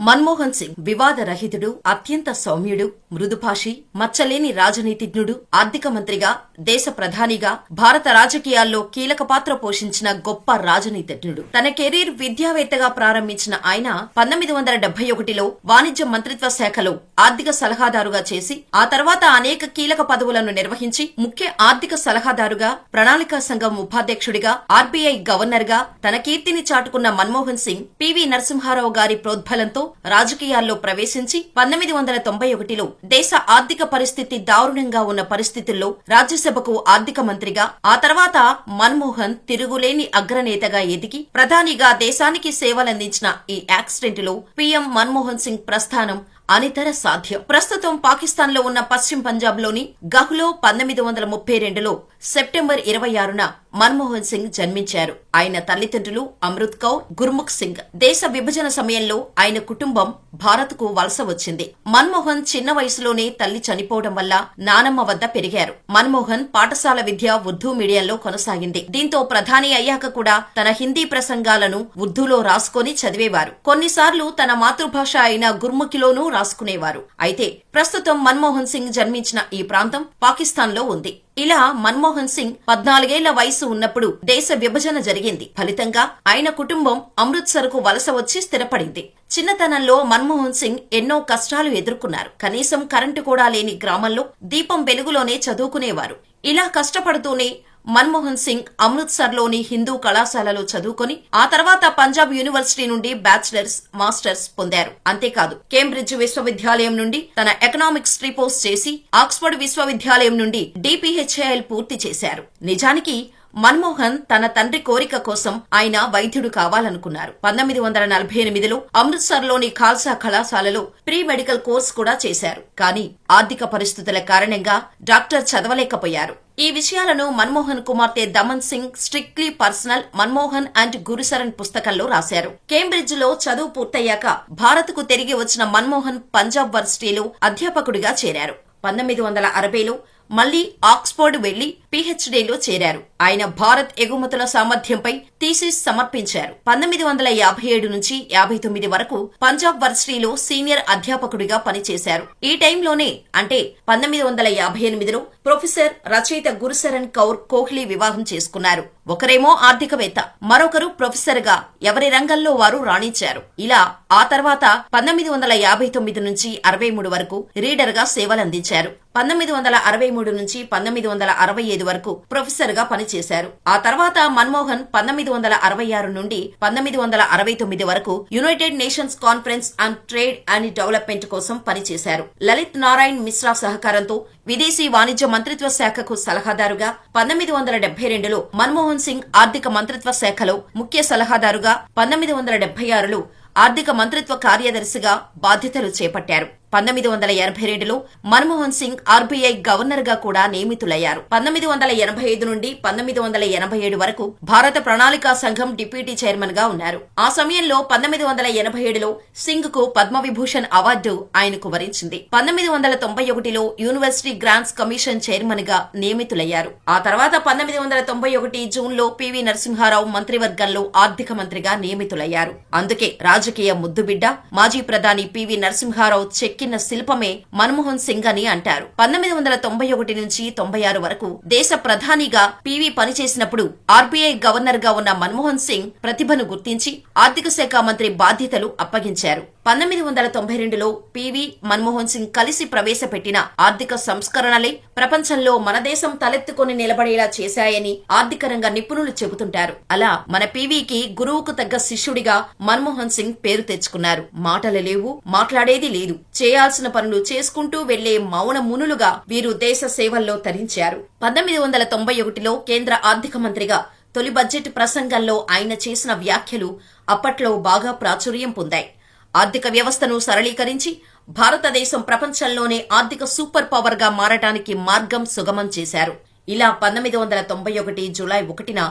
మన్మోహన్ సింగ్ వివాదరహితుడు, అత్యంత సౌమ్యుడు, మృదుభాషి, మచ్చలేని రాజనీతిజ్ఞుడు, ఆర్థిక మంత్రిగా, దేశ ప్రధానిగా భారత రాజకీయాల్లో కీలక పాత్ర పోషించిన గొప్ప రాజనీతిజ్ఞుడు. తన కెరీర్ విద్యావేత్తగా ప్రారంభించిన ఆయన 1971లో వాణిజ్య మంత్రిత్వ శాఖలో ఆర్థిక సలహాదారుగా చేసి ఆ తర్వాత అనేక కీలక పదవులను నిర్వహించి ముఖ్య ఆర్థిక సలహాదారుగా, ప్రణాళికా సంఘం ఉపాధ్యక్షుడిగా, ఆర్బీఐ గవర్నర్ గా తన కీర్తిని చాటుకున్న మన్మోహన్ సింగ్ పివి నరసింహారావు గారి ప్రోద్బలంతో రాజకీయాల్లో ప్రవేశించి 1991లో దేశ ఆర్థిక పరిస్థితి దారుణంగా ఉన్న పరిస్థితుల్లో రాజ్యసభకు ఆర్థిక మంత్రిగా, ఆ తర్వాత మన్మోహన్ తిరుగులేని అగ్రనేతగా ఎదిగి ప్రధానిగా దేశానికి సేవలందించిన ఈ యాక్సిడెంట్ లో పీఎం మన్మోహన్ సింగ్ ప్రస్థానం అనితర సాధ్యం. ప్రస్తుతం పాకిస్తాన్ లో ఉన్న పశ్చిమ పంజాబ్ లోని గహ్లో 1932లో సెప్టెంబర్ 26న మన్మోహన్ సింగ్ జన్మించారు. ఆయన తల్లిదండ్రులు అమృత్ కౌర్, గుర్ముఖ్ సింగ్. దేశ విభజన సమయంలో ఆయన కుటుంబం భారత్ కు వలస వచ్చింది. మన్మోహన్ చిన్న వయసులోనే తల్లి చనిపోవడం వల్ల నానమ్మ వద్ద పెరిగారు. మన్మోహన్ పాఠశాల విద్య ఉర్దూ మీడియంలో కొనసాగింది. దీంతో ప్రధాని అయ్యాక కూడా తన హిందీ ప్రసంగాలను ఉర్దూలో రాసుకొని చదివేవారు. కొన్నిసార్లు తన మాతృభాష అయిన గుర్ముఖిలోనూ రాసుకునేవారు. అయితే ప్రస్తుతం మన్మోహన్ సింగ్ జన్మించిన ఈ ప్రాంతం పాకిస్తాన్ లో ఉంది. ఇలా మన్మోహన్ సింగ్ 14 ఏళ్ల వయసు ఉన్నప్పుడు దేశ విభజన జరిగింది. ఫలితంగా ఆయన కుటుంబం అమృత్సర్ కు వలస వచ్చి స్థిరపడింది. చిన్నతనంలో మన్మోహన్ సింగ్ ఎన్నో కష్టాలు ఎదుర్కొన్నారు. కనీసం కరెంటు కూడా లేని గ్రామంలో దీపం వెలుగులోనే చదువుకునేవారు. ఇలా కష్టపడుతూనే మన్మోహన్ సింగ్ అమృత్సర్ లోని హిందూ కళాశాలలో చదువుకొని ఆ తర్వాత పంజాబ్ యూనివర్సిటీ నుండి బ్యాచిలర్స్, మాస్టర్స్ పొందారు. అంతేకాదు కేంబ్రిడ్జ్ విశ్వవిద్యాలయం నుండి తన ఎకనామిక్స్ ట్రిపోస్ చేసి ఆక్స్ఫర్డ్ విశ్వవిద్యాలయం నుండి DPHL పూర్తి చేశారు. నిజానికి మన్మోహన్ తన తండ్రి కోరిక కోసం ఆయన వైద్యుడు కావాలనుకున్నారు. 1948లో అమృత్సర్ లోని ఖాల్సా కళాశాలలో ప్రీ మెడికల్ కోర్స్ కూడా చేశారు. కానీ ఆర్థిక పరిస్థితుల కారణంగా డాక్టర్ చదవలేకపోయారు. ఈ విషయాలను మన్మోహన్ కుమార్తె Daman Singh strictly personal Manmohan and Gursharan పుస్తకంలో రాశారు. కేంబ్రిడ్జ్ లో చదువు పూర్తయ్యాక భారత్ కు తిరిగి వచ్చిన మన్మోహన్ పంజాబ్ వర్సిటీలో అధ్యాపకుడిగా చేరారు. 1960లో మళ్లీ ఆక్స్ఫర్డ్ వెళ్లి PhDలో చేరారు. ఆయన భారత్ ఎగుమతుల సామర్థ్యంపై థీసిస్ సమర్పించారు. 1957 నుంచి 59 వరకు పంజాబ్ వర్సిటీలో సీనియర్ అధ్యాపకుడిగా పనిచేశారు. ఈ టైంలోనే అంటే 1958లో ప్రొఫెసర్, రచయిత గురుశరణ్ కౌర్ కోహ్లీ వివాహం చేసుకున్నారు. ఒకరేమో ఆర్థికవేత్త, మరొకరు ప్రొఫెసర్ గా ఎవరి రంగంలో వారు రాణించారు. ఇలా ఆ తర్వాత 1959 నుంచి 63 వరకు రీడర్ గా సేవలందించారు. 1963 నుంచి 1965 వరకు ప్రొఫెసర్ గా పనిచేశారు. ఆ తర్వాత మన్మోహన్ 1966 నుండి 1969 వరకు United nations conference on trade and development కోసం పనిచేశారు. లలిత్ నారాయణ్ మిశ్రా సహకారంతో విదేశీ వాణిజ్య మంత్రిత్వ శాఖకు సలహాదారుగా, 1972లో మన్మోహన్ సింగ్ ఆర్థిక మంత్రిత్వ శాఖలో ముఖ్య సలహాదారుగా, 1976లో ఆర్థిక మంత్రిత్వ కార్యదర్శిగా బాధ్యతలు చేపట్టారు. 1982లో మన్మోహన్ సింగ్ ఆర్బీఐ గవర్నర్ గా కూడా నియమితులయ్యారు. 1985 నుండి 1987 వరకు భారత ప్రణాళికా సంఘం డిప్యూటీ చైర్మన్ గా ఉన్నారు. ఆ సమయంలో 1987లో సింగ్ కు పద్మవిభూషణ్ అవార్డు ఆయనకు వరించింది. 1991లో యూనివర్సిటీ గ్రాంట్స్ కమిషన్ చైర్మన్ గా నియమితులయ్యారు. ఆ తర్వాత 1991 జూన్లో పివి నరసింహారావు మంత్రివర్గంలో ఆర్థిక మంత్రిగా నియమితులయ్యారు. అందుకే రాజకీయ ముద్దుబిడ్డ మాజీ ప్రధాని పివి నరసింహారావు చెక్కిన శిల్పమే మన్మోహన్ సింగ్ అని అంటారు. 1991 నుంచి 96 వరకు దేశ ప్రధానిగా పివి పనిచేసినప్పుడు ఆర్బీఐ గవర్నర్ గా ఉన్న మన్మోహన్ సింగ్ ప్రతిభను గుర్తించి ఆర్థిక శాఖ మంత్రి బాధ్యతలు అప్పగించారు. 1992లో పివి, మన్మోహన్ సింగ్ కలిసి ప్రవేశపెట్టిన ఆర్థిక సంస్కరణలే ప్రపంచంలో మన దేశం తలెత్తుకొని నిలబడేలా చేశాయని ఆర్థిక రంగ నిపుణులు చెబుతుంటారు. అలా మన పివికి గురువుకు తగ్గ శిష్యుడిగా మన్మోహన్ సింగ్ పేరు తెచ్చుకున్నారు. మాటలు లేవు, మాట్లాడేది లేదు, చేయాల్సిన పనులు చేసుకుంటూ వెళ్లే మౌన మునులుగా వీరు దేశ సేవల్లో తరించారు. 1991లో కేంద్ర ఆర్థిక మంత్రిగా తొలి బడ్జెట్ ప్రసంగంలో ఆయన చేసిన వ్యాఖ్యలు అప్పట్లో బాగా ప్రాచుర్యం పొందాయి. ఆర్థిక వ్యవస్థను సరళీకరించి భారతదేశం ప్రపంచంలోనే ఆర్థిక సూపర్ పవర్ గా మారటానికి మార్గం సుగమం చేశారు. ఇలా 1991 జూలై 1న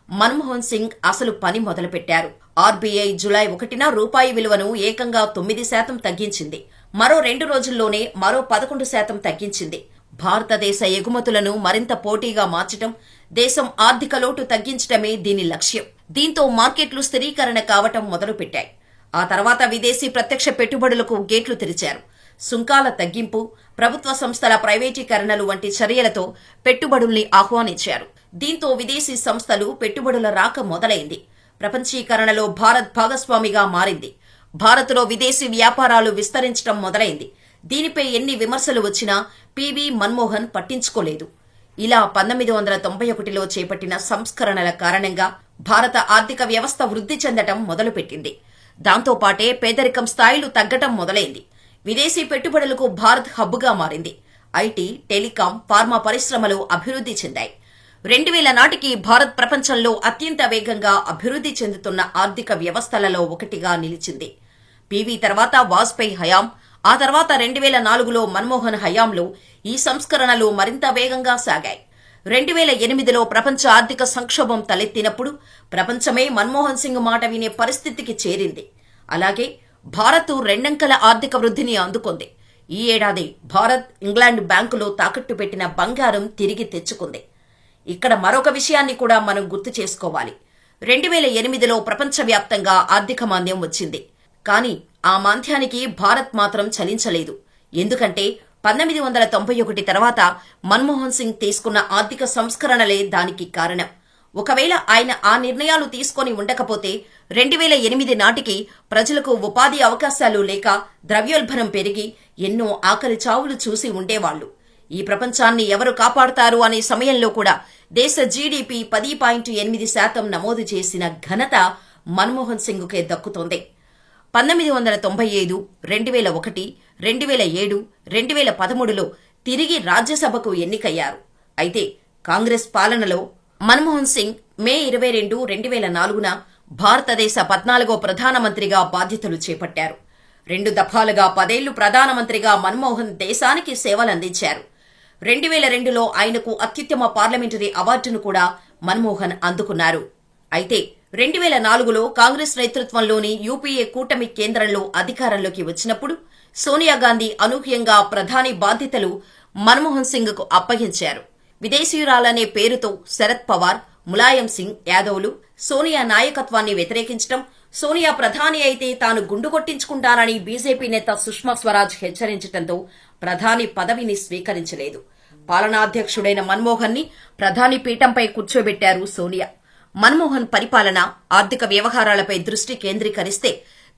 మన్మోహన్ సింగ్ అసలు పని మొదలుపెట్టారు. ఆర్బీఐ జూలై 1న రూపాయి విలువను ఏకంగా 9% తగ్గించింది. మరో 2 రోజుల్లోనే మరో 11% తగ్గించింది. భారతదేశ ఎగుమతులను మరింత పోటీగా మార్చడం, దేశం ఆర్థిక లోటు తగ్గించడమే దీని లక్ష్యం. దీంతో మార్కెట్లు స్థిరీకరణ కావటం మొదలుపెట్టాయి. ఆ తర్వాత విదేశీ ప్రత్యక్ష పెట్టుబడులకు గేట్లు తెరిచారు. సుంకాల తగ్గింపు, ప్రభుత్వ సంస్థల ప్రైవేటీకరణలు వంటి చర్యలతో పెట్టుబడుల్ని ఆహ్వానించారు. దీంతో విదేశీ సంస్థలు పెట్టుబడుల రాక మొదలైంది. ప్రపంచీకరణలో భారత్ భాగస్వామిగా మారింది. భారత్లో విదేశీ వ్యాపారాలు విస్తరించడం మొదలైంది. దీనిపై ఎన్ని విమర్శలు వచ్చినా పివి మన్మోహన్ పట్టించుకోలేదు. ఇలా 1991లో చేపట్టిన సంస్కరణల కారణంగా భారత ఆర్థిక వ్యవస్థ వృద్ధి చెందటం మొదలుపెట్టింది. దాంతోపాటే పేదరికం స్థాయిలు తగ్గటం మొదలైంది. విదేశీ పెట్టుబడులకు భారత్ హబ్బుగా మారింది. ఐటీ, టెలికాం, ఫార్మా పరిశ్రమలు అభివృద్ధి చెందాయి. 2000 నాటికి భారత్ ప్రపంచంలో అత్యంత వేగంగా అభివృద్ధి చెందుతున్న ఆర్థిక వ్యవస్థలలో ఒకటిగా నిలిచింది. పివి తర్వాత వాజ్పేయి హయాం, ఆ తర్వాత 2004లో మన్మోహన్ హయాంలో ఈ సంస్కరణలు మరింత వేగంగా సాగాయి. 2008లో ప్రపంచ ఆర్థిక సంక్షోభం తలెత్తినప్పుడు ప్రపంచమే మన్మోహన్ సింగ్ మాట వినే పరిస్థితికి చేరింది. అలాగే భారత్ రెండంకెల ఆర్థిక వృద్ధిని అందుకుంది. ఈ ఏడాది భారత్, ఇంగ్లాండ్ బ్యాంకులో తాకట్టు పెట్టిన బంగారం తిరిగి తెచ్చుకుంది. ఇక్కడ మరొక విషయాన్ని కూడా మనం గుర్తు చేసుకోవాలి. 2008లో ప్రపంచవ్యాప్తంగా ఆర్థిక మాంద్యం వచ్చింది. కానీ ఆ మాంద్యానికి భారత్ మాత్రం చలించలేదు. ఎందుకంటే 1991 తర్వాత మన్మోహన్ సింగ్ తీసుకున్న ఆర్థిక సంస్కరణలే దానికి కారణం. ఒకవేళ ఆయన ఆ నిర్ణయాలు తీసుకొని ఉండకపోతే 2008 నాటికి ప్రజలకు ఉపాధి అవకాశాలు లేక ద్రవ్యోల్బణం పెరిగి ఎన్నో ఆకలి చావులు చూసి ఉండేవాళ్లు. ఈ ప్రపంచాన్ని ఎవరు కాపాడుతారు అనే సమయంలో కూడా దేశ జీడీపీ 10.8% నమోదు చేసిన ఘనత మన్మోహన్ సింగ్కే దక్కుతోంది. 1995, 2001, 2007, 2013లో తిరిగి రాజ్యసభకు ఎన్నికయ్యారు. అయితే కాంగ్రెస్ పాలనలో మన్మోహన్ సింగ్ మే 22, 2004న భారతదేశ 14వ ప్రధానమంత్రిగా బాధ్యతలు చేపట్టారు. 2 దఫాలుగా 10 ఏళ్లు ప్రధానమంత్రిగా మన్మోహన్ దేశానికి సేవలందించారు. 2002లో ఆయనకు అత్యుత్తమ పార్లమెంటరీ అవార్డును కూడా మన్మోహన్ అందుకున్నారు. అయితే 2004లో కాంగ్రెస్ నేతృత్వంలోని యూపీఏ కూటమి కేంద్రంలో అధికారంలోకి వచ్చినప్పుడు సోనియా గాంధీ అనూహ్యంగా ప్రధాని బాధ్యతలు మన్మోహన్ సింగ్ కు అప్పగించారు. విదేశీయురాలనే పేరుతో శరద్ పవార్, ములాయం సింగ్ యాదవ్లు సోనియా నాయకత్వాన్ని వ్యతిరేకించడం, సోనియా ప్రధాని అయితే తాను గుండు కొట్టించుకుంటానని బీజేపీ నేత సుష్మా స్వరాజ్ హెచ్చరించడంతో ప్రధాని పదవిని స్వీకరించలేదు. పాలనాధ్యక్షుడైన మన్మోహన్ ని ప్రధాని పీఠంపై కూర్చోబెట్టారు సోనియా. మన్మోహన్ పరిపాలన, ఆర్థిక వ్యవహారాలపై దృష్టి కేంద్రీకరిస్తే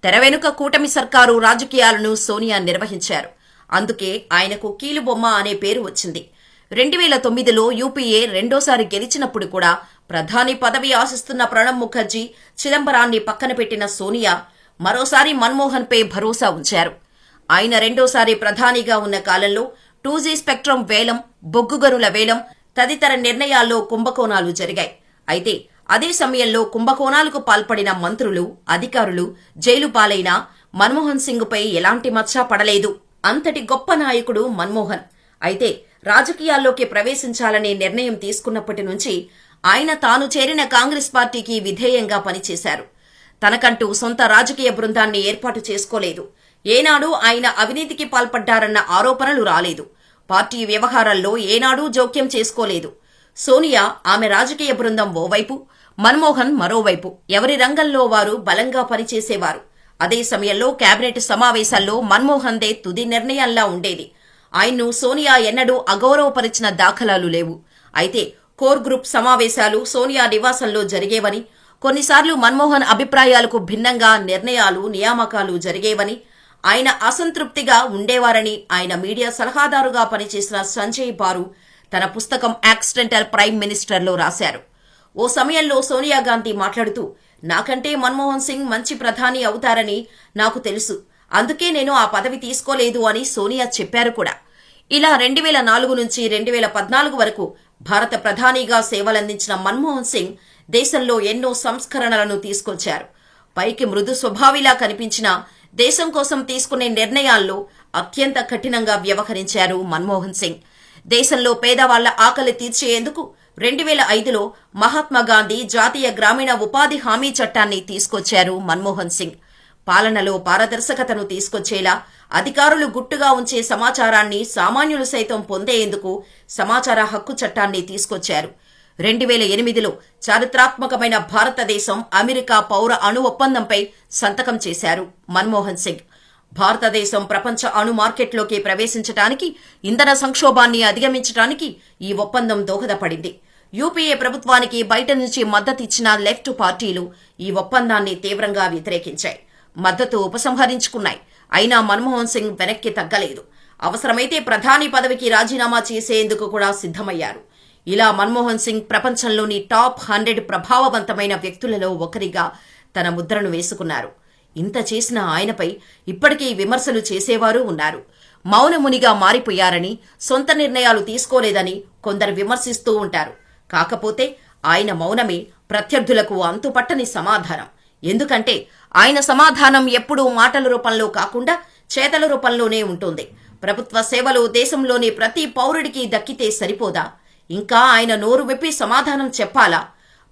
తెర వెనుక కూటమి సర్కారు రాజకీయాలను సోనియా నిర్వహించారు. అందుకే ఆయనకు కీలుబొమ్మ అనే పేరు వచ్చింది. 2009లో యూపీఏ రెండోసారి గెలిచినప్పుడు కూడా ప్రధాని పదవి ఆశిస్తున్న ప్రణబ్ ముఖర్జీ, చిదంబరాన్ని పక్కన పెట్టిన సోనియా మరోసారి మన్మోహన్ పై భరోసా ఉంచారు. ఆయన రెండోసారి ప్రధానిగా ఉన్న కాలంలో 2G స్పెక్ట్రం వేలం, బొగ్గు గనుల వేలం తదితర నిర్ణయాల్లో కుంభకోణాలు జరిగాయి. అయితే అదే సమయంలో కుంభకోణాలకు పాల్పడిన మంత్రులు, అధికారులు జైలు పాలైనా మన్మోహన్ సింగ్ పై ఎలాంటి మచ్చ పడలేదు. అంతటి గొప్ప నాయకుడు మన్మోహన్. అయితే రాజకీయాల్లోకి ప్రవేశించాలనే నిర్ణయం తీసుకున్నప్పటి నుంచి ఆయన తాను చేరిన కాంగ్రెస్ పార్టీకి విధేయంగా పనిచేశారు. తనకంటూ సొంత రాజకీయ బృందాన్ని ఏర్పాటు చేసుకోలేదు. ఏనాడూ ఆయన అవినీతికి పాల్పడ్డారన్న ఆరోపణలు రాలేదు. పార్టీ వ్యవహారాల్లో ఏనాడూ జోక్యం చేసుకోలేదు. సోనియా, ఆమె రాజకీయ బృందం ఓవైపు, మన్మోహన్ మరోవైపు ఎవరి రంగంలో వారు బలంగా పనిచేసేవారు. అదే సమయంలో కేబినెట్ సమావేశాల్లో మన్మోహన్దే తుది నిర్ణయంలా ఉండేది. ఆయన్ను సోనియా ఎన్నడూ అగౌరవపరిచిన దాఖలాలు లేవు. అయితే కోర్ గ్రూప్ సమావేశాలు సోనియా నివాసంలో జరిగేవని, కొన్నిసార్లు మన్మోహన్ అభిప్రాయాలకు భిన్నంగా నిర్ణయాలు, నియామకాలు జరిగేవని, ఆయన అసంతృప్తిగా ఉండేవారని ఆయన మీడియా సలహాదారుగా పనిచేసిన సంజయ్ బారు తన పుస్తకం యాక్సిడెంటల్ ప్రైమ్ మినిస్టర్లో రాశారు. ఓ సమయంలో సోనియా గాంధీ మాట్లాడుతూ, నాకంటే మన్మోహన్ సింగ్ మంచి ప్రధాని అవుతారని నాకు తెలుసు, అందుకే నేను ఆ పదవి తీసుకోలేదు అని సోనియా చెప్పారు కూడా. ఇలా 2004 నుంచి 2014 వరకు భారత ప్రధానిగా సేవలందించిన మన్మోహన్ సింగ్ దేశంలో ఎన్నో సంస్కరణలను తీసుకొచ్చారు. పైకి మృదు స్వభావిలా కనిపించినా దేశం కోసం తీసుకునే నిర్ణయాల్లో అత్యంత కఠినంగా వ్యవహరించారు మన్మోహన్ సింగ్. దేశంలో పేదవాళ్ల ఆకలి తీర్చేందుకు 2005లో మహాత్మాగాంధీ జాతీయ గ్రామీణ ఉపాధి హామీ చట్టాన్ని తీసుకొచ్చారు మన్మోహన్ సింగ్. పాలనలో పారదర్శకతను తీసుకొచ్చేలా అధికారులు గుట్టుగా ఉంచే సమాచారాన్ని సామాన్యులు సైతం పొందేందుకు సమాచార హక్కు చట్టాన్ని తీసుకొచ్చారు. 2008లో చారిత్రాత్మకమైన భారతదేశం అమెరికా పౌర అణు ఒప్పందంపై సంతకం చేశారు మన్మోహన్ సింగ్. భారతదేశం ప్రపంచ అణు మార్కెట్లోకి ప్రవేశించడానికి, ఇంధన సంక్షోభాన్ని అధిగమించడానికి ఈ ఒప్పందం దోహదపడింది. యూపీఏ ప్రభుత్వానికి బయట నుంచి మద్దతిచ్చిన లెఫ్ట్ పార్టీలు ఈ ఒప్పందాన్ని తీవ్రంగా వ్యతిరేకించాయి, మద్దతు ఉపసంహరించుకున్నాయి. అయినా మన్మోహన్ సింగ్ వెనక్కి తగ్గలేదు. అవసరమైతే ప్రధాని పదవికి రాజీనామా చేసేందుకు కూడా సిద్ధమయ్యారు. ఇలా మన్మోహన్ సింగ్ ప్రపంచంలోని టాప్ 100 ప్రభావవంతమైన వ్యక్తులలో ఒకరిగా తన ముద్రను వేసుకున్నారు. ఇంత చేసిన ఆయనపై ఇప్పటికీ విమర్శలు చేసేవారు ఉన్నారు. మౌనమునిగా మారిపోయారని, సొంత నిర్ణయాలు తీసుకోలేదని కొందరు విమర్శిస్తూ ఉంటారు. కాకపోతే ఆయన మౌనమే ప్రత్యర్థులకు అంతుపట్టని సమాధానం. ఎందుకంటే ఆయన సమాధానం ఎప్పుడూ మాటల రూపంలో కాకుండా చేతల రూపంలోనే ఉంటుంది. ప్రభుత్వ సేవలు దేశంలోని ప్రతి పౌరుడికి దక్కితే సరిపోదా? ఇంకా ఆయన నోరు విప్పి సమాధానం చెప్పాలా?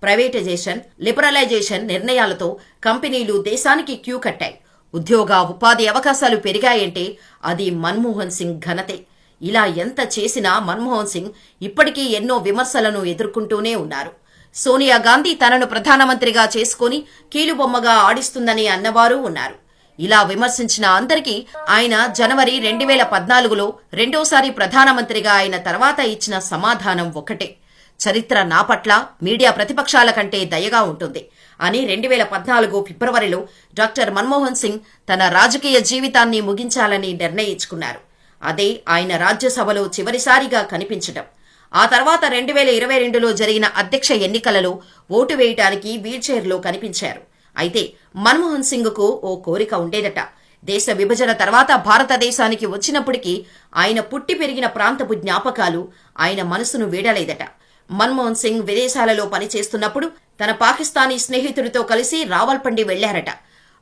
ప్రైవేటైజేషన్, లిబరలైజేషన్ నిర్ణయాలతో కంపెనీలు దేశానికి క్యూ కట్టాయి. ఉద్యోగ ఉపాధి అవకాశాలు పెరిగాయంటే అది మన్మోహన్ సింగ్ ఘనతే. ఇలా ఎంత చేసినా మన్మోహన్ సింగ్ ఇప్పటికీ ఎన్నో విమర్శలను ఎదుర్కొంటూనే ఉన్నారు. సోనియా గాంధీ తనను ప్రధానమంత్రిగా చేసుకుని కీలుబొమ్మగా ఆడిస్తుందని అన్నవారు ఉన్నారు. ఇలా విమర్శించిన అందరికీ ఆయన జనవరి 2014లో రెండోసారి ప్రధానమంత్రిగా అయిన తర్వాత ఇచ్చిన సమాధానం ఒకటే: చరిత్ర నా పట్ల, మీడియా ప్రతిపక్షాల కంటే దయగా ఉంటుంది అని 2014 ఫిబ్రవరిలో డాక్టర్ మన్మోహన్ సింగ్ తన రాజకీయ జీవితాన్ని ముగించాలని నిర్ణయించుకున్నారు. అదే ఆయన రాజ్యసభలో చివరిసారిగా కనిపించడం. ఆ తర్వాత 2022లో జరిగిన అధ్యక్ష ఎన్నికలలో ఓటు వేయటానికి వీల్చైర్లో కనిపించారు. అయితే మన్మోహన్ సింగ్కు ఓ కోరిక ఉండేదట. దేశ విభజన తర్వాత భారతదేశానికి వచ్చినప్పటికీ ఆయన పుట్టి పెరిగిన ప్రాంతపు జ్ఞాపకాలు ఆయన మనసును వీడలేదట. మన్మోహన్ సింగ్ విదేశాలలో పనిచేస్తున్నప్పుడు తన పాకిస్తానీ స్నేహితుడితో కలిసి రావల్పిండి వెళ్లారట.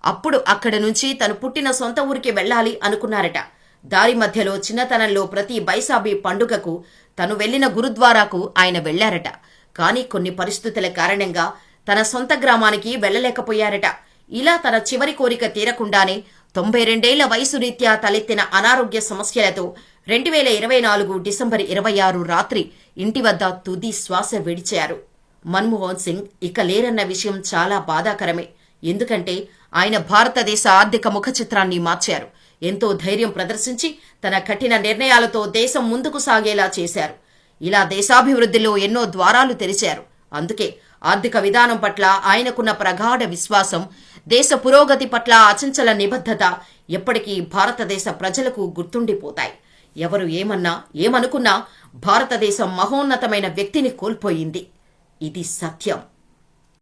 అప్పుడు అక్కడ నుంచి తను పుట్టిన సొంత ఊరికి వెళ్లాలి అనుకున్నారట. దారి మధ్యలో చిన్నతనంలో ప్రతి బైసాబీ పండుగకు తను వెళ్లిన గురుద్వారాకు ఆయన వెళ్లారట. కానీ కొన్ని పరిస్థితుల కారణంగా తన సొంత గ్రామానికి వెళ్లలేకపోయారట. ఇలా తన చివరి కోరిక తీరకుండానే 92 వయసు రీత్యా తలెత్తిన అనారోగ్య సమస్యలతో 2024 డిసెంబర్ 26 రాత్రి ఇంటి వద్ద తుది శ్వాస విడిచారు. మన్మోహన్ సింగ్ ఇక లేరన్న విషయం చాలా బాధాకరమే. ఎందుకంటే ఆయన భారతదేశ ఆర్థిక ముఖ చిత్రాన్ని మార్చారు. ఎంతో ధైర్యం ప్రదర్శించి తన కఠిన నిర్ణయాలతో దేశం ముందుకు సాగేలా చేశారు. ఇలా దేశాభివృద్ధిలో ఎన్నో ద్వారాలు తెరిచారు. అందుకే ఆర్థిక విధానం పట్ల ఆయనకున్న ప్రగాఢ విశ్వాసం, దేశ పురోగతి పట్ల అచంచల నిబద్ధత ఎప్పటికీ భారతదేశ ప్రజలకు గుర్తుండిపోతాయి. ఎవరు ఏమన్నా ఏమనుకున్నా భారతదేశం మహోన్నతమైన వ్యక్తిని కోల్పోయింది. ఇది సత్యం.